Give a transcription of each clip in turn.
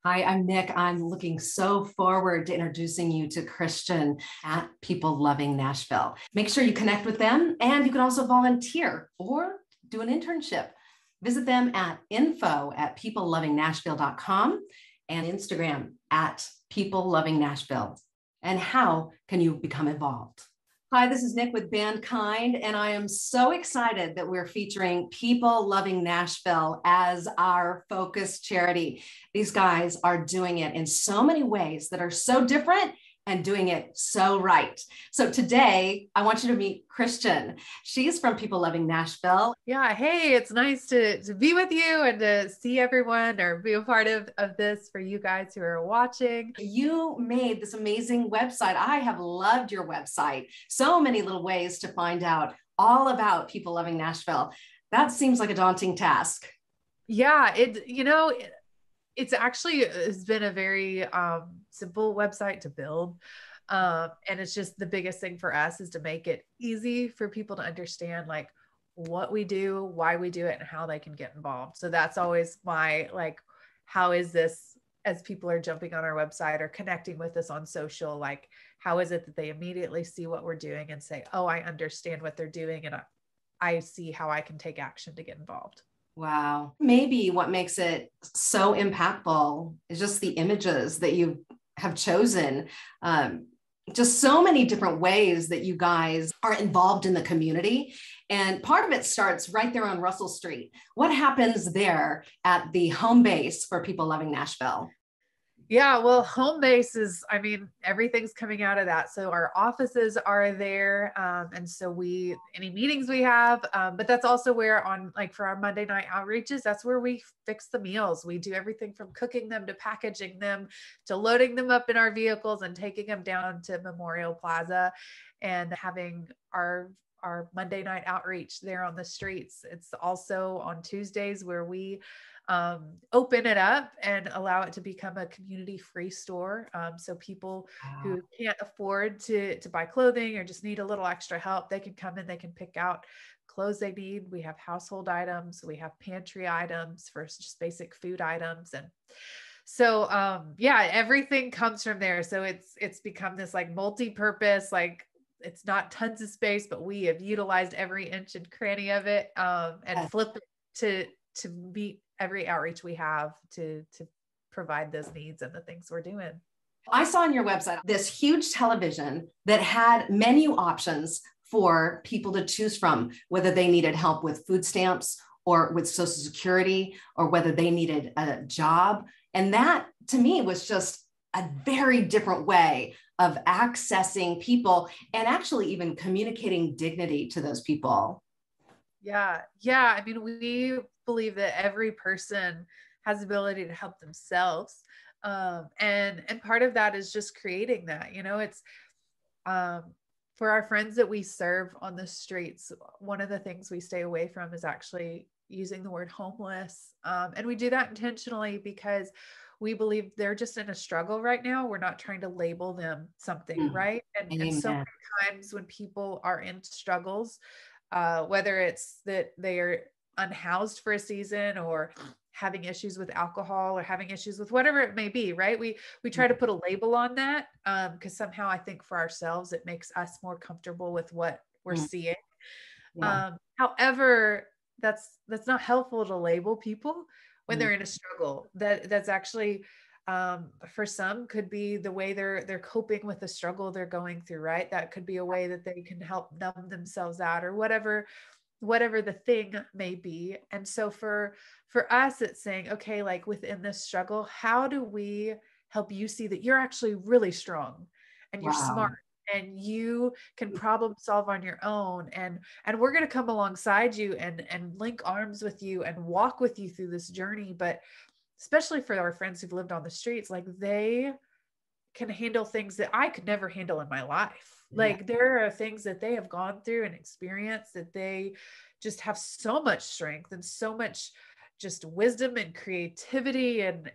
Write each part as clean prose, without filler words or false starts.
Hi, I'm Nick. I'm looking so forward to introducing you to Christian at People Loving Nashville. Make sure you connect with them, and you can also volunteer or do an internship. Visit them at info@peoplelovingnashville.com and Instagram at People Loving Nashville. And how can you become involved? Hi, this is Nick with Bandkind, and I am so excited that we're featuring People Loving Nashville as our focus charity. These guys are doing it in so many ways that are so different and doing it so right. So today, I want you to meet Christian. She's from People Loving Nashville. Yeah. Hey, it's nice to be with you and to see everyone or be a part of this for you guys who are watching. You made this amazing website. I have loved your website. So many little ways to find out all about People Loving Nashville. That seems like a daunting task. Yeah, it's actually has been a very simple website to build. And it's just the biggest thing for us is to make it easy for people to understand like what we do, why we do it, and how they can get involved. So that's always my like, how is this as people are jumping on our website or connecting with us on social, like how is it that they immediately see what we're doing and say, oh, I understand what they're doing and I see how I can take action to get involved. Wow. Maybe what makes it so impactful is just the images that you have chosen. Just so many different ways that you guys are involved in the community. And part of it starts right there on Russell Street. What happens there at the home base for People Loving Nashville? Yeah, well, home base is, I mean, everything's coming out of that. So our offices are there. And so any meetings we have, but that's also where like for our Monday night outreaches, that's where we fix the meals. We do everything from cooking them to packaging them to loading them up in our vehicles and taking them down to Memorial Plaza and having our Monday night outreach there on the streets. It's also on Tuesdays where we open it up and allow it to become a community free store. So people who can't afford to buy clothing or just need a little extra help, they can come in, they can pick out clothes they need. We have household items, we have pantry items for just basic food items. And so, yeah, everything comes from there. So it's become this like multi-purpose, like it's not tons of space, but we have utilized every inch and cranny of it, and flipped it to meet every outreach we have to provide those needs and the things we're doing. I saw on your website this huge television that had menu options for people to choose from, whether they needed help with food stamps or with Social Security, or whether they needed a job. And that to me was just a very different way of accessing people and actually even communicating dignity to those people. Yeah. Yeah. I mean, we believe that every person has the ability to help themselves. And part of that is just creating that, it's, for our friends that we serve on the streets, one of the things we stay away from is actually using the word homeless. And we do that intentionally because we believe they're just in a struggle right now. We're not trying to label them something, right? And so many times when people are in struggles, whether it's that they are unhoused for a season or having issues with alcohol or having issues with whatever it may be, right? We try to put a label on that because somehow I think for ourselves, it makes us more comfortable with what we're seeing. Yeah. However, that's not helpful to label people when they're in a struggle. That's actually for some could be the way they're coping with the struggle they're going through, right? That could be a way that they can help numb themselves out or whatever the thing may be. And so for us, it's saying, okay, like within this struggle, how do we help you see that you're actually really strong and you're smart and you can problem solve on your own, and we're going to come alongside you and link arms with you and walk with you through this journey. But especially for our friends who've lived on the streets, like they can handle things that I could never handle in my life. Like there are things that they have gone through and experienced that they just have so much strength and so much just wisdom and creativity. And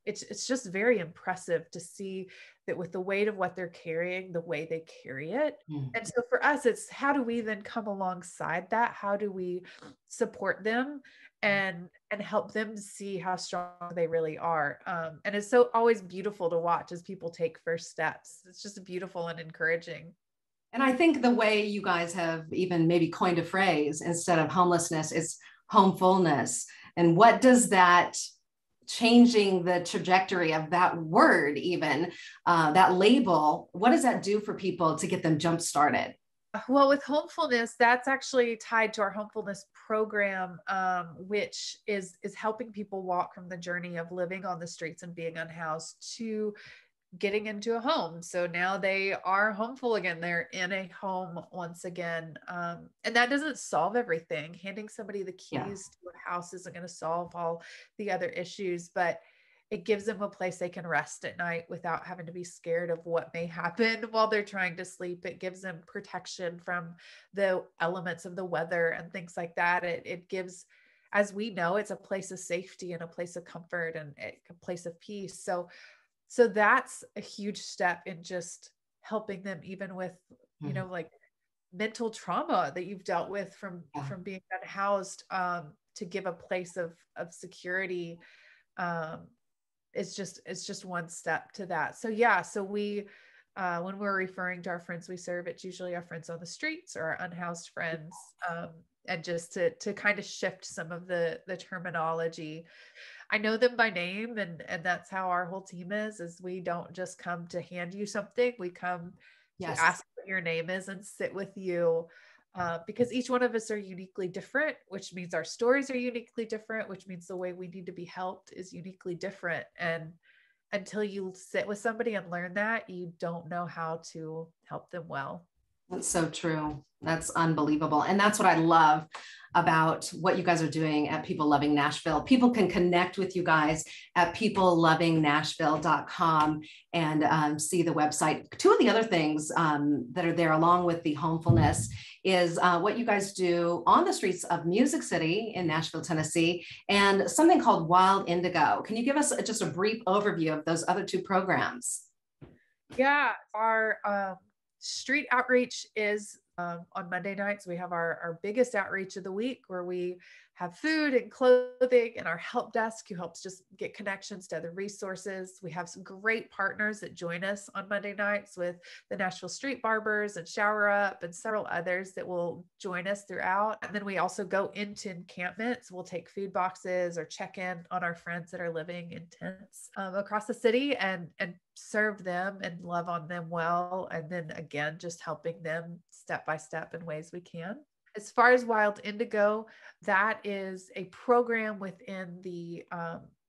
it's just very impressive to see that with the weight of what they're carrying, the way they carry it. And so for us, it's how do we then come alongside that? How do we support them and help them see how strong they really are. And it's so always beautiful to watch as people take first steps. It's just beautiful and encouraging. And I think the way you guys have even maybe coined a phrase instead of homelessness is homefulness. And what does that changing the trajectory of that word, even that label, what does that do for people to get them jump started? Well, with Homefulness, that's actually tied to our Homefulness program, which is helping people walk from the journey of living on the streets and being unhoused to getting into a home. So now they are homeful again. They're in a home once again. And that doesn't solve everything. Handing somebody the keys to a house isn't going to solve all the other issues, but it gives them a place they can rest at night without having to be scared of what may happen while they're trying to sleep. It gives them protection from the elements of the weather and things like that. It gives, as we know, it's a place of safety and a place of comfort and a place of peace. So that's a huge step in just helping them, even with, you know, like mental trauma that you've dealt with from being unhoused, to give a place of security. It's just one step to that. So yeah, so we, when we're referring to our friends we serve, it's usually our friends on the streets or our unhoused friends, and just to kind of shift some of the terminology. I know them by name, and that's how our whole team is we don't just come to hand you something. We come to ask what your name is and sit with you, because each one of us are uniquely different, which means our stories are uniquely different, which means the way we need to be helped is uniquely different. And until you sit with somebody and learn that, you don't know how to help them well. That's so true. That's unbelievable. And that's what I love about what you guys are doing at People Loving Nashville. People can connect with you guys at peoplelovingnashville.com and see the website. Two of the other things that are there along with the homefulness is what you guys do on the streets of Music City in Nashville, Tennessee, and something called Wild Indigo. Can you give us just a brief overview of those other two programs? Yeah, our street outreach is on Monday nights. We have our biggest outreach of the week, where we have food and clothing, and our help desk who helps just get connections to other resources. We have some great partners that join us on Monday nights with the Nashville Street Barbers and Shower Up and several others that will join us throughout. And then we also go into encampments. We'll take food boxes or check in on our friends that are living in tents across the city and serve them and love on them well. And then again, just helping them step by step in ways we can. As far as Wild Indigo, that is a program within the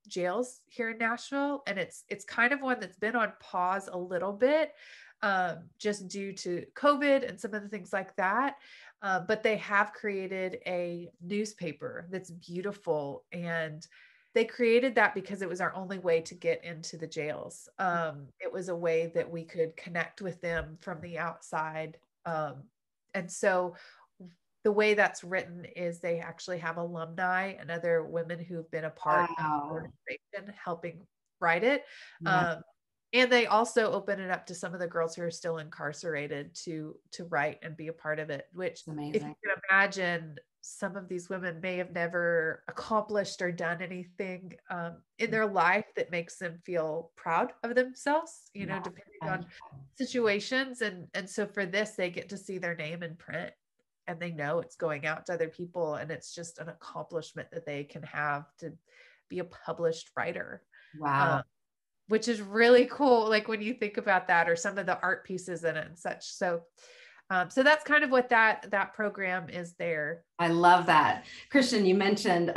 jails here in Nashville. And it's kind of one that's been on pause a little bit, just due to COVID and some of the things like that. But they have created a newspaper that's beautiful, and they created that because it was our only way to get into the jails. It was a way that we could connect with them from the outside. And so the way that's written is they actually have alumni and other women who've been a part of the organization helping write it. And they also open it up to some of the girls who are still incarcerated to write and be a part of it, which if you can imagine, some of these women may have never accomplished or done anything in their life that makes them feel proud of themselves, you know, depending on situations. And so for this, they get to see their name in print, and they know it's going out to other people, and it's just an accomplishment that they can have to be a published writer. Wow. Which is really cool. Like when you think about that, or some of the art pieces in it and such. So that's kind of what that program is there. I love that. Christian, you mentioned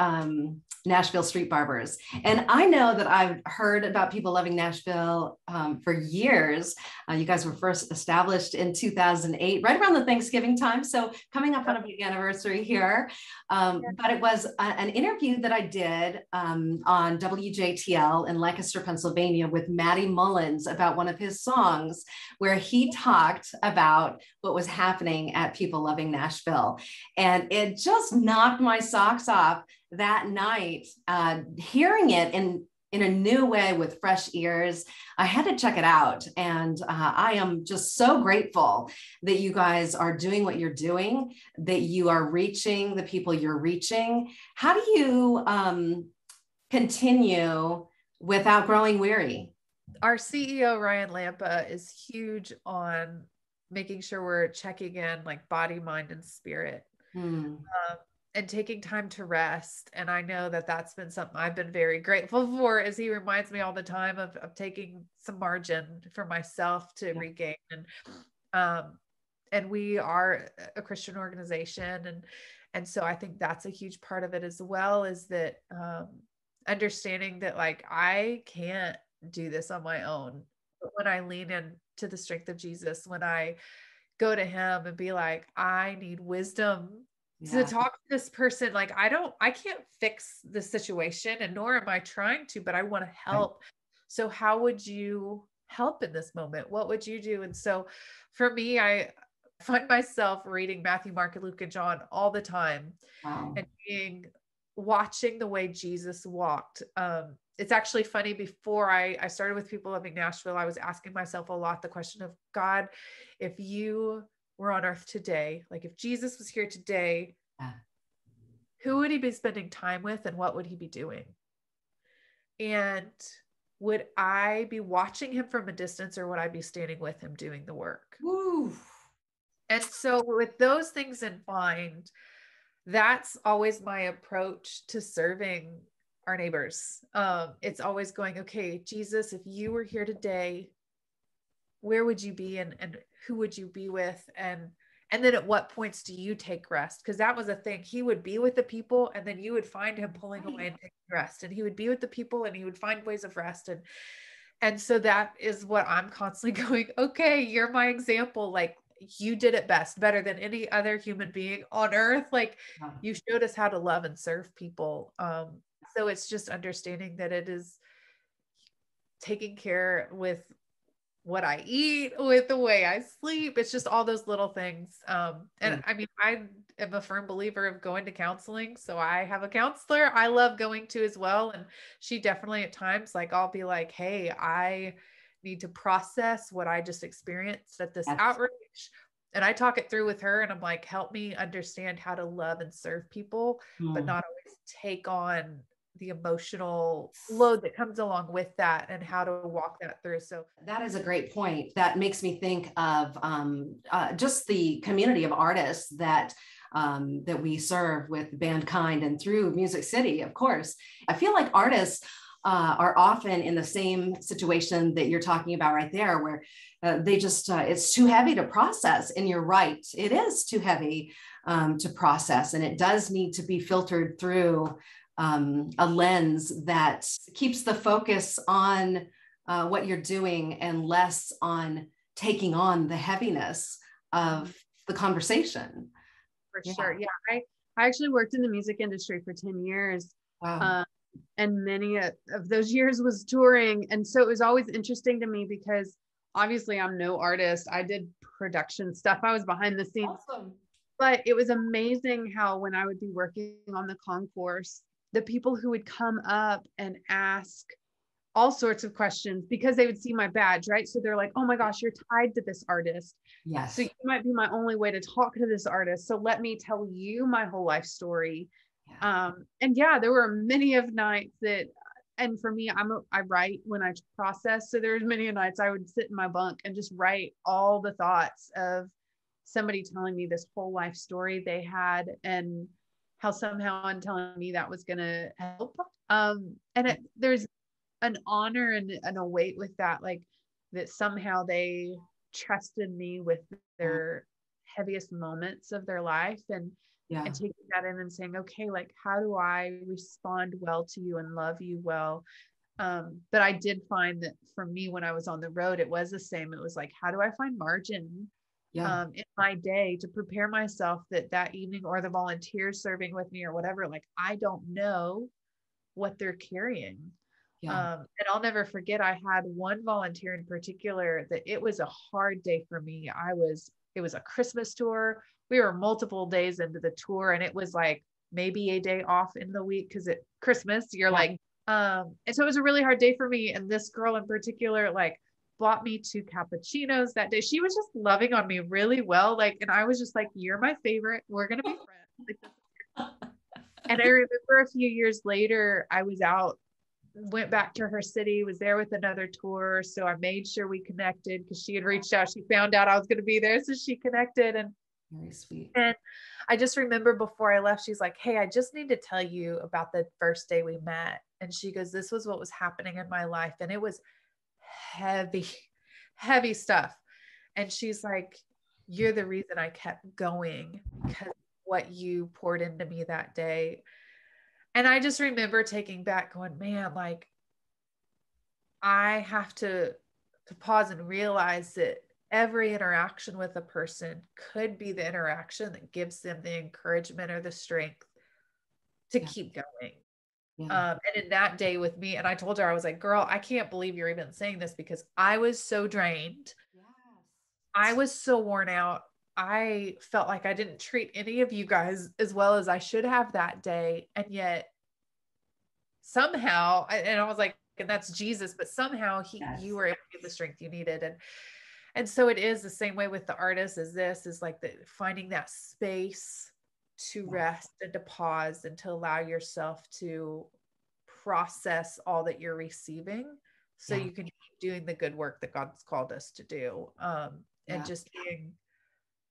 Nashville Street Barbers. And I know that I've heard about People Loving Nashville for years. You guys were first established in 2008, right around the Thanksgiving time. So coming up on a big anniversary here. But it was an interview that I did on WJTL in Lancaster, Pennsylvania with Matty Mullins about one of his songs, where he talked about what was happening at People Loving Nashville. And it just knocked my socks off that night, hearing it in a new way with fresh ears. I had to check it out. And I am just so grateful that you guys are doing what you're doing, that you are reaching the people you're reaching. How do you continue without growing weary? Our CEO, Ryan Lampa, is huge on making sure we're checking in like body, mind, and spirit. And taking time to rest. And I know that that's been something I've been very grateful for, as he reminds me all the time of taking some margin for myself to regain. And we are a Christian organization. And so I think that's a huge part of it as well, is that understanding that like, I can't do this on my own. But when I lean into the strength of Jesus, when I go to him and be like, I need wisdom to talk to this person. Like, I can't fix the situation, and nor am I trying to, but I want to help. Right. So how would you help in this moment? What would you do? And so for me, I find myself reading Matthew, Mark, Luke, and John all the time. Wow. And watching the way Jesus walked. It's actually funny, before I started with People Loving Nashville, I was asking myself a lot the question of, God, if you were on earth today, like if Jesus was here today, who would he be spending time with, and what would he be doing? And would I be watching him from a distance, or would I be standing with him doing the work? Woo. And so with those things in mind, that's always my approach to serving our neighbors. It's always going, okay, Jesus, if you were here today, where would you be, and who would you be with? And then at what points do you take rest? Because that was a thing. He would be with the people, and then you would find him pulling away and taking rest. And he would be with the people, and he would find ways of rest. And so that is what I'm constantly going, okay, you're my example. Like, you did it best, better than any other human being on earth. Like, you showed us how to love and serve people. So it's just understanding that it is taking care with what I eat, with the way I sleep. It's just all those little things. And I mean, I am a firm believer of going to counseling. So I have a counselor I love going to as well. And she definitely at times, like, I'll be like, hey, I need to process what I just experienced at this outreach. And I talk it through with her, and I'm like, help me understand how to love and serve people, but not always take on the emotional load that comes along with that, and how to walk that through. So that is a great point. That makes me think of just the community of artists that we serve with Bandkind and through Music City, of course. I feel like artists are often in the same situation that you're talking about right there, where they just, it's too heavy to process. And you're right, it is too heavy to process. And it does need to be filtered through a lens that keeps the focus on what you're doing, and less on taking on the heaviness of the conversation. For sure. Yeah. I actually worked in the music industry for 10 years. Wow. And many of those years was touring. And so it was always interesting to me, because obviously I'm no artist. I did production stuff. I was behind the scenes. Awesome. But it was amazing how, when I would be working on the concourse, the people who would come up and ask all sorts of questions, because they would see my badge, right? So they're like, oh my gosh, you're tied to this artist. Yes. So you might be my only way to talk to this artist. So let me tell you my whole life story. Yeah. And yeah, there were many of nights that, and for me, I write when I process. So there's many nights I would sit in my bunk and just write all the thoughts of somebody telling me this whole life story they had, and how somehow in telling me that was going to help. There's an honor and a weight with that, like that somehow they trusted me with their heaviest moments of their life, and taking that in and saying, okay, like, how do I respond well to you and love you well? But I did find that for me, when I was on the road, it was the same. It was like, how do I find margin in my day to prepare myself that evening, or the volunteers serving with me or whatever, like, I don't know what they're carrying. And I'll never forget, I had one volunteer in particular that it was a hard day for me. It was a Christmas tour. We were multiple days into the tour, and it was like maybe a day off in the week, because at Christmas you're like, And so it was a really hard day for me. And this girl in particular, like, bought me 2 cappuccinos that day. She was just loving on me really well. Like, and I was just like, you're my favorite. We're going to be friends. Like, and I remember a few years later, I was out, went back to her city, was there with another tour. So I made sure we connected because she had reached out. She found out I was going to be there. So she connected, and Very sweet. and I just remember before I left, she's like, hey, I just need to tell you about the first day we met. And she goes, this was what was happening in my life. And it was heavy, heavy stuff. And she's like, you're the reason I kept going, because what you poured into me that day. And I just remember taking back going, man, like, I have to pause and realize that every interaction with a person could be the interaction that gives them the encouragement or the strength to keep going. And in that day with me, and I told her, I was like, girl, I can't believe you're even saying this, because I was so drained. Yes. I was so worn out. I felt like I didn't treat any of you guys as well as I should have that day. And yet somehow, and I was like, and that's Jesus, but somehow you were able to give the strength you needed. And so it is the same way with the artist. Is like finding that space to rest and to pause and to allow yourself to process all that you're receiving, so you can keep doing the good work that God's called us to do. And just being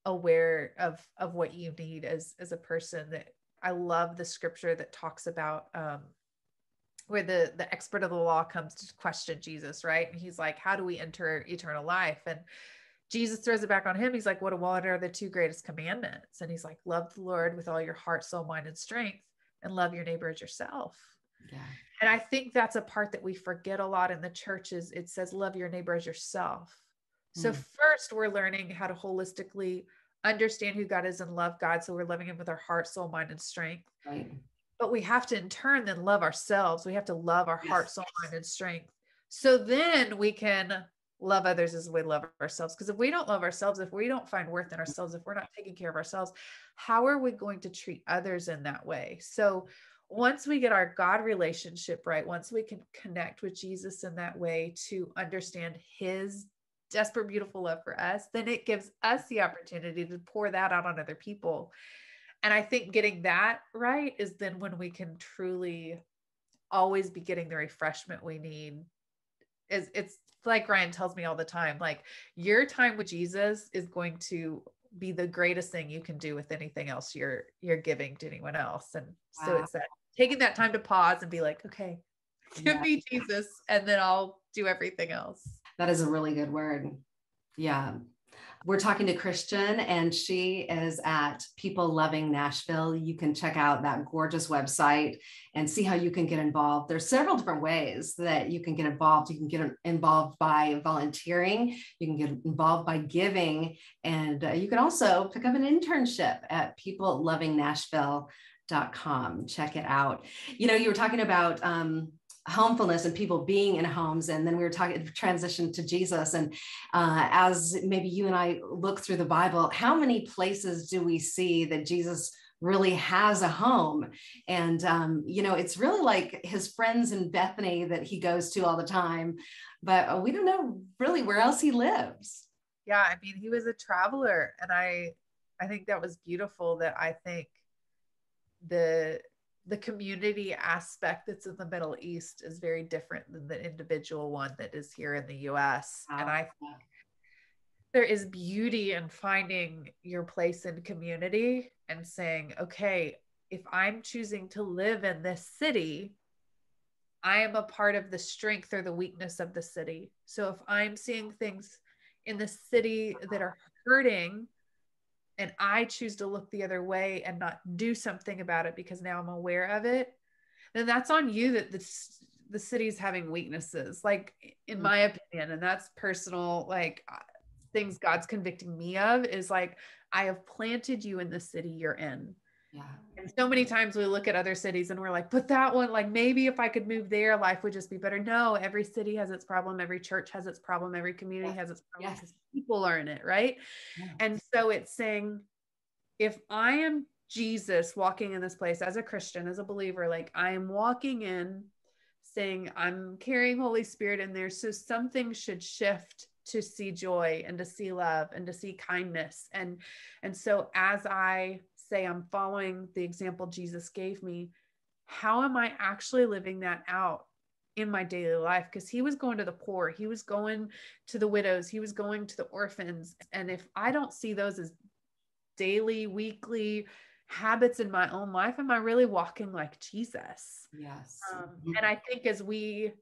aware of what you need as a person. That I love the scripture that talks about where the expert of the law comes to question Jesus, right? And he's like, how do we enter eternal life? And Jesus throws it back on him. He's like, what are the 2 greatest commandments? And he's like, love the Lord with all your heart, soul, mind, and strength, and love your neighbor as yourself. Yeah. And I think that's a part that we forget a lot in the churches. It says, love your neighbor as yourself. So first, we're learning how to holistically understand who God is and love God. So we're loving him with our heart, soul, mind, and strength. Right. But we have to in turn then love ourselves. We have to love our heart, soul, mind, and strength. So then we can love others as we love ourselves. Because if we don't love ourselves, if we don't find worth in ourselves, if we're not taking care of ourselves, how are we going to treat others in that way? So once we get our God relationship right, once we can connect with Jesus in that way to understand his desperate, beautiful love for us, then it gives us the opportunity to pour that out on other people. And I think getting that right is then when we can truly always be getting the refreshment we need. It's like Ryan tells me all the time, like, your time with Jesus is going to be the greatest thing you can do with anything else you're giving to anyone else. And so it's that taking that time to pause and be like, okay, give me Jesus, and then I'll do everything else. That is a really good word. Yeah. We're talking to Christian, and she is at People Loving Nashville. You can check out that gorgeous website and see how you can get involved. There's several different ways that you can get involved. You can get involved by volunteering. You can get involved by giving. And you can also pick up an internship at peoplelovingnashville.com. Check it out. You know, you were talking about homefulness and people being in homes. And then we were talking transition to Jesus. And as maybe you and I look through the Bible, how many places do we see that Jesus really has a home? And, you know, it's really like his friends in Bethany that he goes to all the time, but we don't know really where else he lives. Yeah. I mean, he was a traveler, and I think that was beautiful. That I think the community aspect that's in the Middle East is very different than the individual one that is here in the US. Wow. And I think there is beauty in finding your place in community and saying, okay, if I'm choosing to live in this city, I am a part of the strength or the weakness of the city. So if I'm seeing things in the city that are hurting, and I choose to look the other way and not do something about it because now I'm aware of it, then that's on you that the city's having weaknesses, like, in my opinion. And that's personal, like, things God's convicting me of is like, I have planted you in the city you're in. Yeah. And so many times we look at other cities and we're like, but that one, like, maybe if I could move there, life would just be better. No, every city has its problem. Every church has its problem. Every community has its problem, because people are in it. Right. Yeah. And so it's saying, if I am Jesus walking in this place as a Christian, as a believer, like, I am walking in saying, I'm carrying Holy Spirit in there. So something should shift to see joy and to see love and to see kindness. And so as I say, I'm following the example Jesus gave me, how am I actually living that out in my daily life? Because he was going to the poor, he was going to the widows, he was going to the orphans. And if I don't see those as daily, weekly habits in my own life, am I really walking like Jesus? Yes. And I think as we,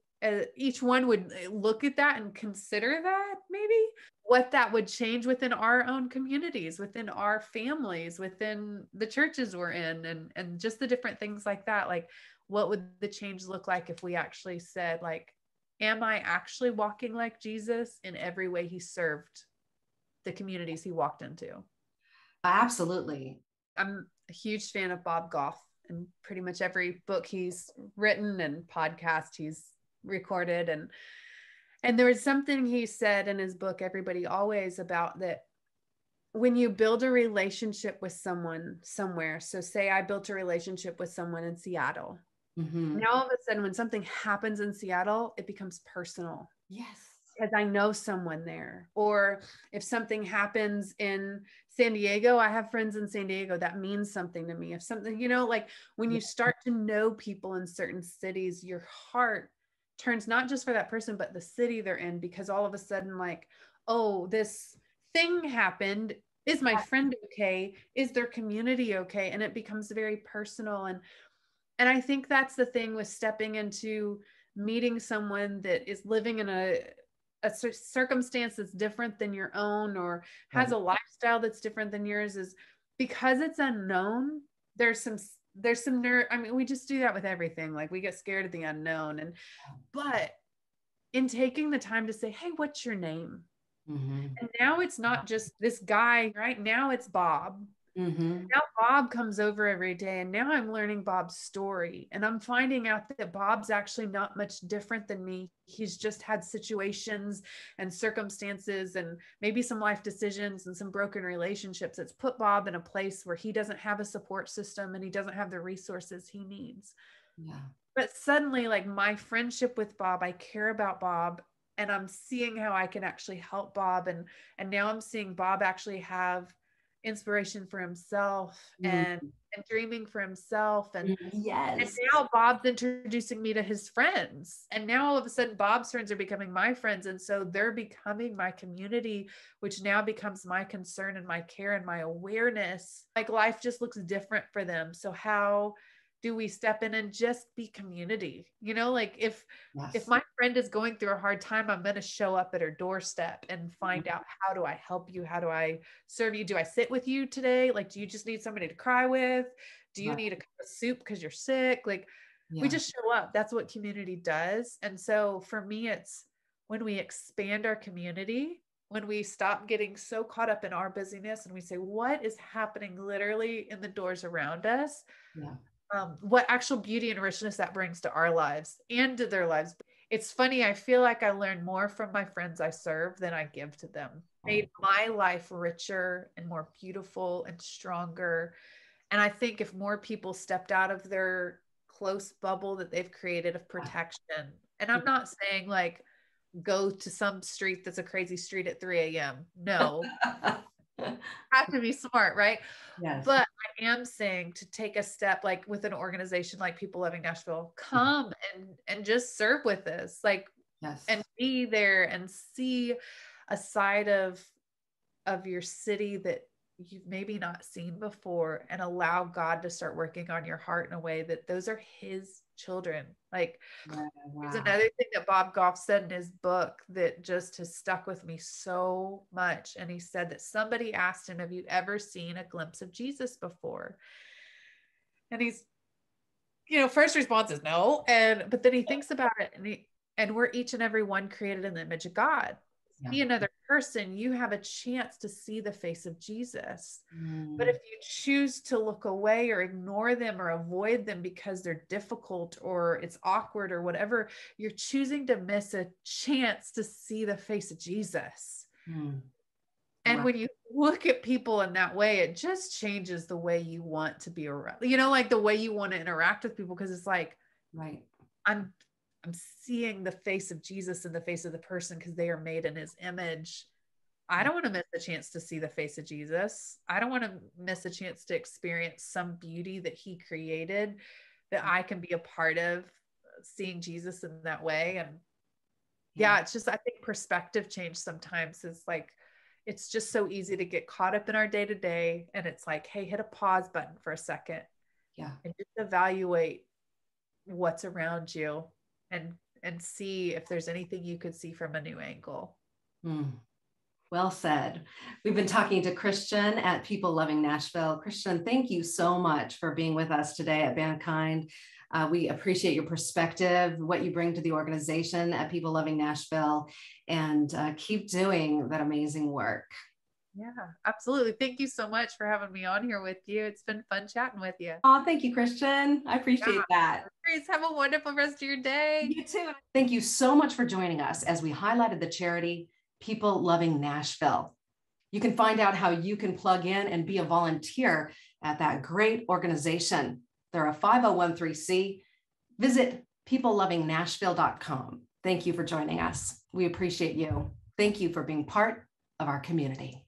each one would look at that and consider that, maybe what that would change within our own communities, within our families, within the churches we're in, and just the different things like that. Like, what would the change look like if we actually said, like, am I actually walking like Jesus in every way he served the communities he walked into? Absolutely. I'm a huge fan of Bob Goff, and pretty much every book he's written and podcast he's recorded. And there was something he said in his book, Everybody Always, about that when you build a relationship with someone somewhere, so say I built a relationship with someone in Seattle. Now all of a sudden, when something happens in Seattle, it becomes personal. Yes. Because I know someone there. Or if something happens in San Diego, I have friends in San Diego, that means something to me. If something, like when you start to know people in certain cities, your heart turns not just for that person, but the city they're in, because all of a sudden, like, oh, this thing happened. Is my friend okay? Is their community okay? And it becomes very personal. And I think that's the thing with stepping into meeting someone that is living in a circumstance that's different than your own, or has a lifestyle that's different than yours, is because it's unknown. There's some I mean, we just do that with everything. Like, we get scared of the unknown. But in taking the time to say, hey, what's your name? And now it's not just this guy, right? Now it's Bob. Now Bob comes over every day, and now I'm learning Bob's story, and I'm finding out that Bob's actually not much different than me. He's just had situations and circumstances and maybe some life decisions and some broken relationships that's put Bob in a place where he doesn't have a support system and he doesn't have the resources he needs. But suddenly, like, my friendship with Bob, I care about Bob, and I'm seeing how I can actually help Bob. And now I'm seeing Bob actually have inspiration for himself and dreaming for himself. And now Bob's introducing me to his friends. And now all of a sudden Bob's friends are becoming my friends. And so they're becoming my community, which now becomes my concern and my care and my awareness. Like, life just looks different for them. So how do we step in and just be community? Like, if my friend is going through a hard time, I'm going to show up at her doorstep and find out, how do I help you? How do I serve you? Do I sit with you today? Like, do you just need somebody to cry with? Do you need a cup of soup because you're sick? Like, we just show up. That's what community does. And so for me, it's when we expand our community, when we stop getting so caught up in our busyness and we say, what is happening literally in the doors around us? What actual beauty and richness that brings to our lives and to their lives. It's funny. I feel like I learn more from my friends I serve than I give to them. Made my life richer and more beautiful and stronger. And I think if more people stepped out of their close bubble that they've created of protection, and I'm not saying like go to some street that's a crazy street at 3 a.m. No. Have to be smart, right? But I am saying to take a step, like with an organization like People Loving Nashville, come and just serve with us, like, and be there and see a side of your city that you've maybe not seen before, and allow God to start working on your heart in a way that those are his children. Like, there's another thing that Bob Goff said in his book that just has stuck with me so much. And he said that somebody asked him, have you ever seen a glimpse of Jesus before? And he's, first response is no. But then he thinks about it, and we're each and every one created in the image of God. See another person, you have a chance to see the face of Jesus. But if you choose to look away or ignore them or avoid them because they're difficult or it's awkward or whatever, you're choosing to miss a chance to see the face of Jesus. And when you look at people in that way, it just changes the way you want to be around, like the way you want to interact with people. Cause it's like, I'm I'm seeing the face of Jesus in the face of the person because they are made in his image. I don't want to miss a chance to see the face of Jesus. I don't want to miss a chance to experience some beauty that he created that I can be a part of, seeing Jesus in that way. And yeah, it's just, I think perspective change sometimes is like, it's just so easy to get caught up in our day to day. And it's like, hey, hit a pause button for a second. Yeah. And just evaluate what's around you and see if there's anything you could see from a new angle. Well said. We've been talking to Christian at People Loving Nashville. Christian, thank you so much for being with us today at Bandkind. We appreciate your perspective, what you bring to the organization at People Loving Nashville, and keep doing that amazing work. Yeah, absolutely. Thank you so much for having me on here with you. It's been fun chatting with you. Oh, thank you, Christian. I appreciate that. Please have a wonderful rest of your day. You too. Thank you so much for joining us as we highlighted the charity People Loving Nashville. You can find out how you can plug in and be a volunteer at that great organization. They're a 501(c)(3). Visit peoplelovingnashville.com. Thank you for joining us. We appreciate you. Thank you for being part of our community.